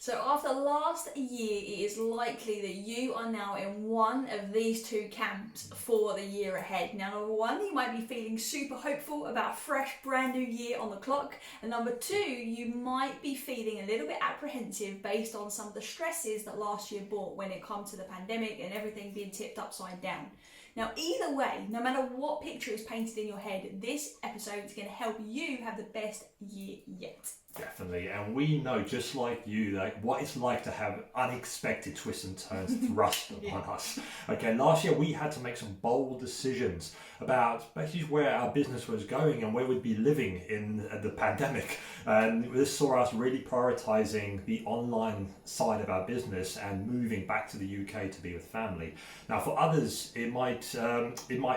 So after last year, it is likely that you are now in one of these two camps for the year ahead. Now, number one, you might be feeling super hopeful about a fresh, brand new year on the clock. And number two, you might be feeling a little bit apprehensive based on some of the stresses that last year brought when it comes to the pandemic and everything being tipped upside down. Now, either way, no matter what picture is painted in your head, this episode is going to help you have the best year yet. Definitely, and we know, just like you, like what it's like to have unexpected twists and turns thrust upon us. Okay, last year we had to make some bold decisions about basically where our business was going and where we'd be living in the pandemic. And this saw us really prioritizing the online side of our business and moving back to the UK to be with family. Now, for others, it might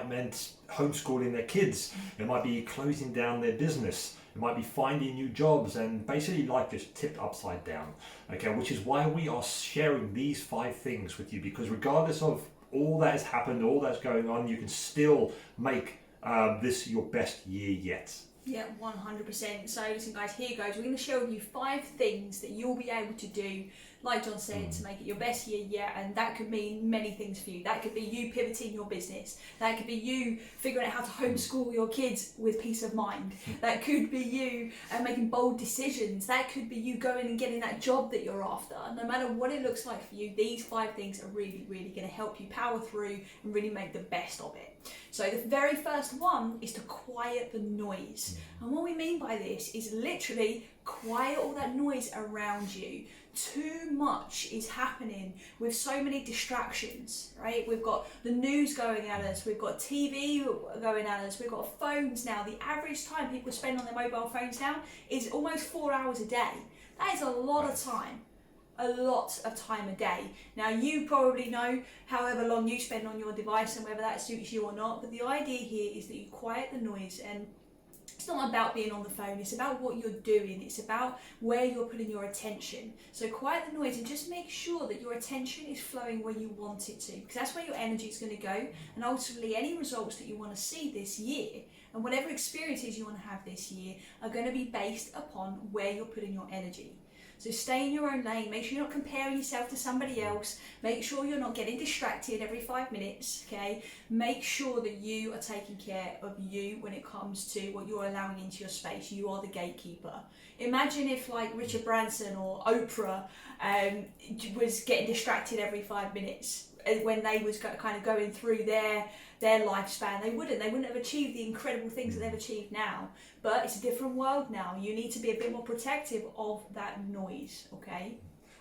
meant homeschooling their kids. It might be closing down their business. It might be finding new jobs, and basically life just tipped upside down. Okay, which is why we are sharing these 5 things with you, because regardless of all that has happened, all that's going on, you can still make this your best year yet. Yeah, 100%. So listen guys, here goes. We're going to share with you 5 things that you'll be able to do, like John said, to make it your best year yet. And that could mean many things for you. That could be you pivoting your business. That could be you figuring out how to homeschool your kids with peace of mind. That could be you making bold decisions. That could be you going and getting that job that you're after. No matter what it looks like for you, these 5 things are really, really going to help you power through and really make the best of it. So the very first one is to quiet the noise. And what we mean by this is literally quiet all that noise around you. Too much is happening with so many distractions, right? We've got the news going at us, we've got TV going at us, we've got phones now. The average time people spend on their mobile phones now is almost 4 hours a day. That is a lot of time. A lot of time a day. Now, you probably know however long you spend on your device and whether that suits you or not, but the idea here is that you quiet the noise. And it's not about being on the phone, it's about what you're doing, it's about where you're putting your attention. So quiet the noise and just make sure that your attention is flowing where you want it to, because that's where your energy is going to go, and ultimately any results that you want to see this year and whatever experiences you want to have this year are going to be based upon where you're putting your energy. So stay in your own lane, make sure you're not comparing yourself to somebody else, make sure you're not getting distracted every 5 minutes, okay? Make sure that you are taking care of you when it comes to what you're allowing into your space. You are the gatekeeper. Imagine if like Richard Branson or Oprah was getting distracted every 5 minutes when they was kind of going through their lifespan. They wouldn't have achieved the incredible things that they've achieved now. But it's a different world now. You need to be a bit more protective of that noise, okay?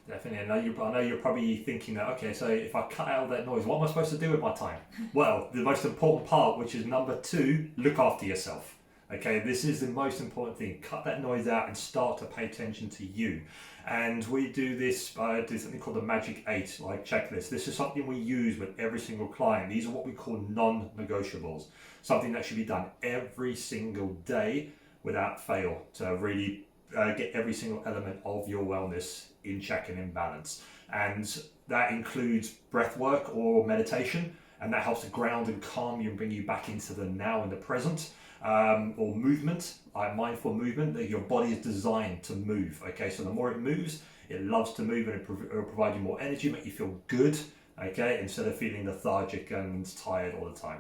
Definitely. I know you're probably thinking that, okay, so if I cut out that noise, what am I supposed to do with my time? Well, the most important part, which is number 2, look after yourself. Okay, this is the most important thing. Cut that noise out and start to pay attention to you. And we do this by something called the Magic 8, like checklist. This is something we use with every single client. These are what we call non-negotiables. Something that should be done every single day without fail to really get every single element of your wellness in check and in balance. And that includes breath work or meditation, and that helps to ground and calm you and bring you back into the now and the present. Or movement, mindful movement, that your body is designed to move. Okay, so the more it moves, it loves to move, and it will provide you more energy, make you feel good, okay, instead of feeling lethargic and tired all the time.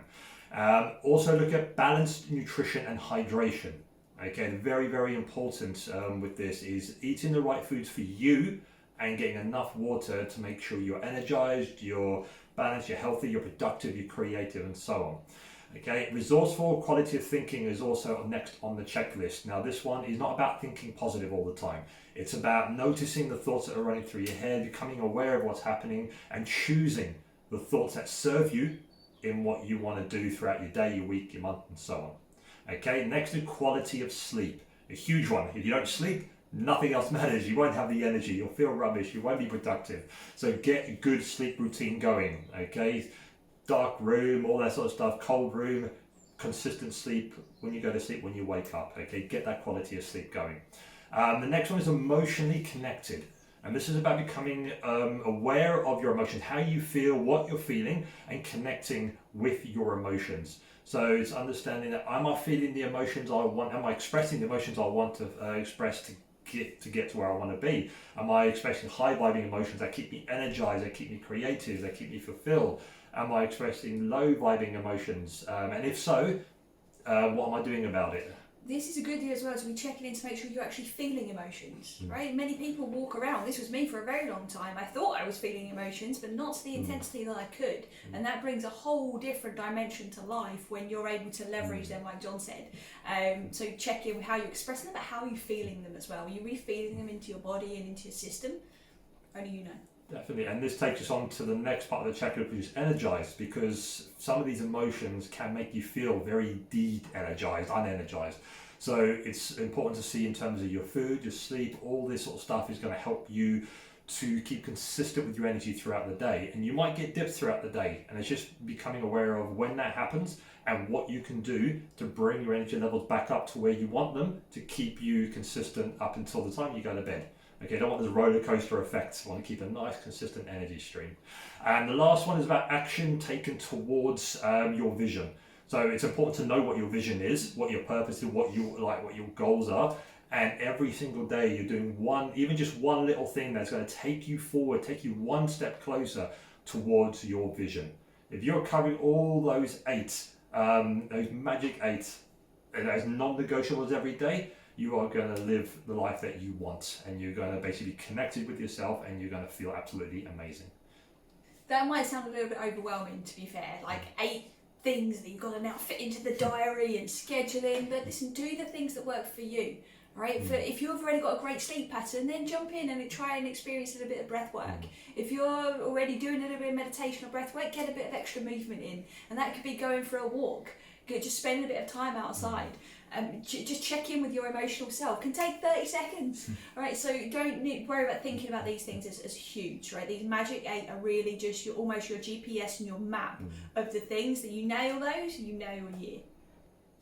Also look at balanced nutrition and hydration. Okay, very, very important with this is eating the right foods for you and getting enough water to make sure you're energized, you're balanced, you're healthy, you're productive, you're creative, and so on. Okay, resourceful quality of thinking is also next on the checklist. Now, this one is not about thinking positive all the time. It's about noticing the thoughts that are running through your head, becoming aware of what's happening, and choosing the thoughts that serve you in what you want to do throughout your day, your week, your month, and so on. Okay, next is quality of sleep. A huge one. If you don't sleep, nothing else matters. You won't have the energy. You'll feel rubbish. You won't be productive. So get a good sleep routine going. Okay. Dark room, all that sort of stuff, cold room, consistent sleep when you go to sleep, when you wake up, okay, get that quality of sleep going. The next one is emotionally connected, and this is about becoming aware of your emotions, how you feel, what you're feeling, and connecting with your emotions. So it's understanding that, am I feeling the emotions I want, am I expressing the emotions I want to express to get to where I want to be? Am I expressing high vibing emotions that keep me energized, that keep me creative, that keep me fulfilled? Am I expressing low vibing emotions? And if so, what am I doing about it? This is a good deal as well to be checking in to make sure you're actually feeling emotions, right? Many people walk around, this was me for a very long time, I thought I was feeling emotions, but not to the intensity that I could. And that brings a whole different dimension to life when you're able to leverage them, like John said. So check in with how you're expressing them, but how are you feeling them as well? Are you really feeling them into your body and into your system? Only you know. Definitely, and this takes us on to the next part of the checklist, which is energized, because some of these emotions can make you feel very de-energized, unenergized. So it's important to see in terms of your food, your sleep, all this sort of stuff is going to help you to keep consistent with your energy throughout the day. And you might get dips throughout the day, and it's just becoming aware of when that happens and what you can do to bring your energy levels back up to where you want them to keep you consistent up until the time you go to bed. Okay, don't want this roller coaster effect. Want to keep a nice, consistent energy stream. And the last one is about action taken towards your vision. So it's important to know what your vision is, what your purpose is, what your goals are. And every single day you're doing even just one little thing that's going to take you forward, take you one step closer towards your vision. If you're covering all those those magic 8, and those non-negotiables every day, you are going to live the life that you want, and you're going to basically be connected with yourself, and you're going to feel absolutely amazing. That might sound a little bit overwhelming, to be fair, like 8 things that you've got to now fit into the diary and scheduling, but listen, do the things that work for you, right? If you've already got a great sleep pattern, then jump in and try and experience a little bit of breath work. If you're already doing a little bit of meditation or breath work, get a bit of extra movement in, and that could be going for a walk, just spend a bit of time outside. Just check in with your emotional self. Can take 30 seconds, right? So don't worry about thinking about these things as huge, right? These magic 8 are really just almost your GPS and your map of the things that you nail those, you nail a year.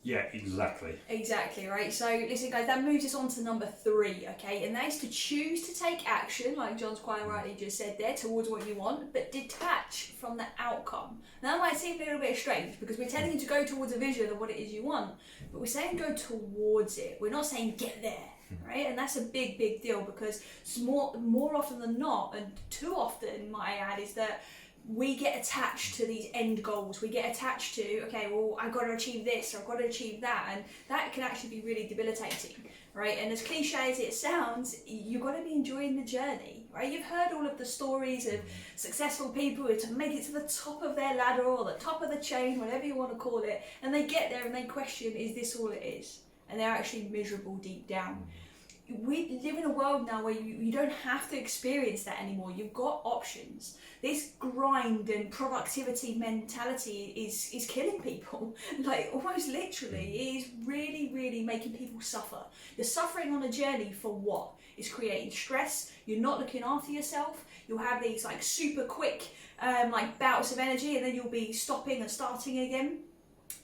Yeah, exactly. Exactly, right? So listen guys, that moves us on to number 3, okay? And that is to choose to take action, like John's quite rightly just said there, towards what you want, but detach from the outcome. Now that might seem a little bit strange because we're telling you to go towards a vision of what it is you want, but we're saying go towards it. We're not saying get there, right? And that's a big, big deal because it's more often than not, and too often, might I add, is that we get attached to these end goals. We get attached to, okay, well, I've got to achieve this or I've got to achieve that, and that can actually be really debilitating, right? And as cliche as it sounds, you've got to be enjoying the journey, right? You've heard all of the stories of successful people who to make it to the top of their ladder or the top of the chain, whatever you want to call it, and they get there and they question, is this all it is? And they're actually miserable deep down. We live in a world now where you don't have to experience that anymore. You've got options. This grind and productivity mentality is killing people. Like almost literally, it is really, really making people suffer. You're suffering on a journey for what? It's creating stress. You're not looking after yourself. You'll have these like super quick like bouts of energy, and then you'll be stopping and starting again.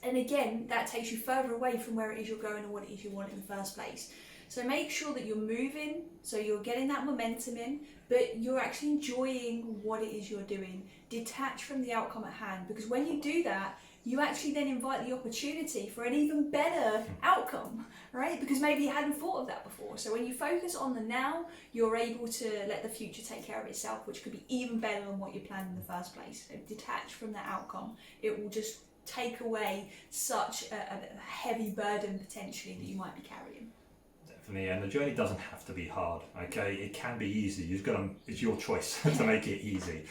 And again, that takes you further away from where it is you're going and what it is you want in the first place. So make sure that you're moving, so you're getting that momentum in, but you're actually enjoying what it is you're doing. Detach from the outcome at hand, because when you do that, you actually then invite the opportunity for an even better outcome, right? Because maybe you hadn't thought of that before. So when you focus on the now, you're able to let the future take care of itself, which could be even better than what you planned in the first place. So detach from that outcome. It will just take away such a heavy burden potentially that you might be carrying. Definitely, and the journey doesn't have to be hard, okay? It can be easy. It's your choice to make it easy,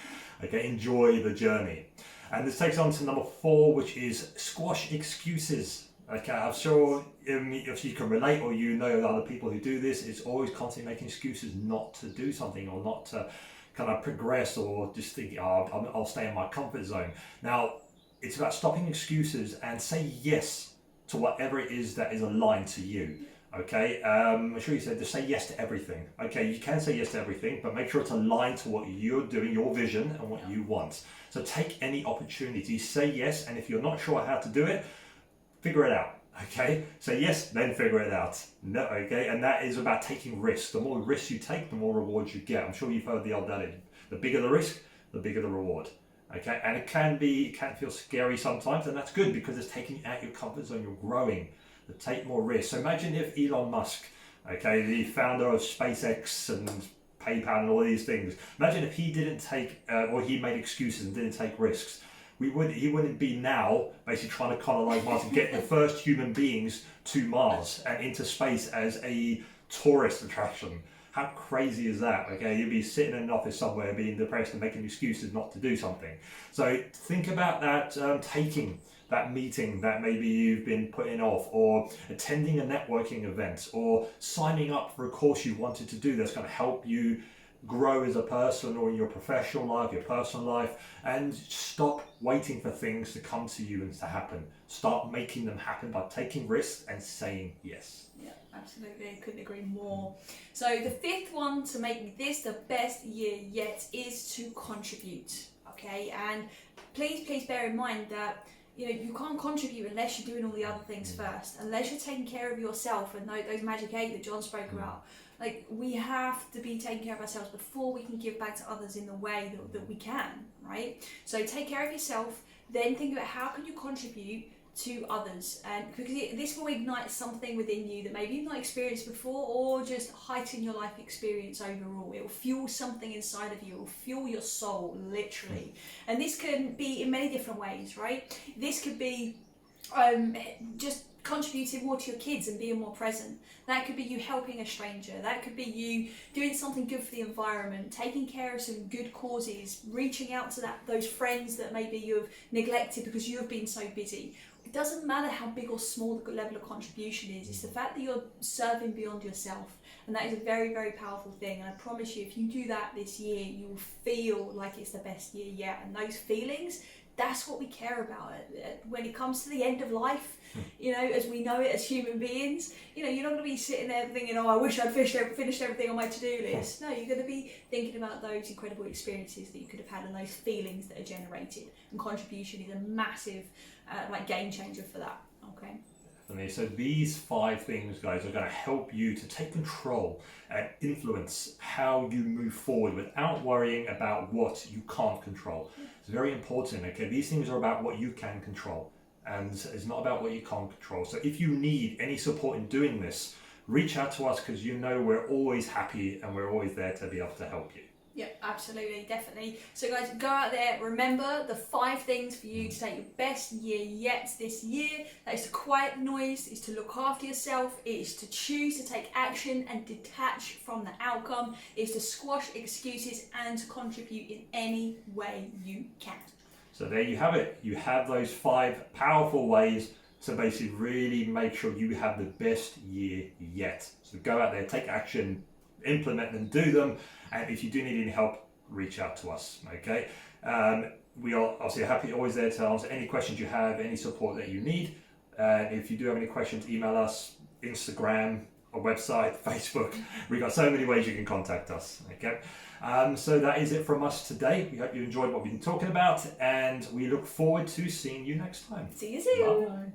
okay? Enjoy the journey. And this takes on to number 4, which is squash excuses. Okay, I'm sure if you can relate or you know other people who do this, it's always constantly making excuses not to do something or not to kind of progress, or just thinking, I'll stay in my comfort zone. Now, it's about stopping excuses and say yes to whatever it is that is aligned to you. Okay, I'm sure you said to say yes to everything. Okay, you can say yes to everything, but make sure it's aligned to what you're doing, your vision, and what you want. So take any opportunity, say yes, and if you're not sure how to do it, figure it out. Okay, say yes, then figure it out. No, okay, and that is about taking risks. The more risks you take, the more rewards you get. I'm sure you've heard the old adage: the bigger the risk, the bigger the reward. Okay, and it can feel scary sometimes, and that's good because it's taking you out your comfort zone. You're growing. Take more risks. So imagine if Elon Musk Okay, the founder of SpaceX and PayPal and all these things. Imagine if he didn't take, or he made excuses and didn't take risks. He wouldn't be now basically trying to colonize Mars and get the first human beings to Mars and into space as a tourist attraction. How crazy is that? Okay, you'd be sitting in an office somewhere being depressed and making excuses not to do something. So think about that, taking that meeting that maybe you've been putting off, or attending a networking event, or signing up for a course you wanted to do that's going to help you grow as a person, or in your professional life, your personal life. And stop waiting for things to come to you and to happen. Start making them happen by taking risks and saying yes. Yeah, absolutely. I couldn't agree more. So the fifth one to make this the best year yet is to contribute. Okay, and please bear in mind that you can't contribute unless you're doing all the other things first, unless you're taking care of yourself and those magic 8 that John spoke about. Like, we have to be taking care of ourselves before we can give back to others in the way that we can, right? So take care of yourself, then think about how can you contribute to others, and because this will ignite something within you that maybe you've not experienced before, or just heighten your life experience overall. It will fuel something inside of you. It will fuel your soul, literally. And this can be in many different ways, right? This could be just contributing more to your kids and being more present. That could be you helping a stranger. That could be you doing something good for the environment, taking care of some good causes, reaching out to those friends that maybe you've neglected because you have been so busy. It doesn't matter how big or small the level of contribution is. It's the fact that you're serving beyond yourself, and that is a very, very powerful thing. And I promise you, if you do that this year, you will feel like it's the best year yet. And those feelings, that's what we care about when it comes to the end of life. As we know it as human beings, you're not going to be sitting there thinking, I wish I'd finished everything on my to-do list. No, you're going to be thinking about those incredible experiences that you could have had and those feelings that are generated. And contribution is a massive game changer for that. Okay. Definitely. So these 5 things, guys, are going to help you to take control and influence how you move forward without worrying about what you can't control. It's very important. Okay, these things are about what you can control, and it's not about what you can't control. So if you need any support in doing this, reach out to us, because we're always happy and we're always there to be able to help you. Yeah, absolutely, definitely. So guys, go out there, remember the 5 things for you to take your best year yet this year. That is to quiet the noise, is to look after yourself, it is to choose to take action and detach from the outcome, it is to squash excuses and to contribute in any way you can. So there you have it. You have those 5 powerful ways to basically really make sure you have the best year yet. So go out there, take action, implement them, do them, and if you do need any help, reach out to us. Okay, we are obviously happy, always there to answer any questions you have, any support that you need. If you do have any questions, email us, Instagram, our website, Facebook. We've got so many ways you can contact us. Okay, so that is it from us today. We hope you enjoyed what we've been talking about, and we look forward to seeing you next time. See you soon. Bye.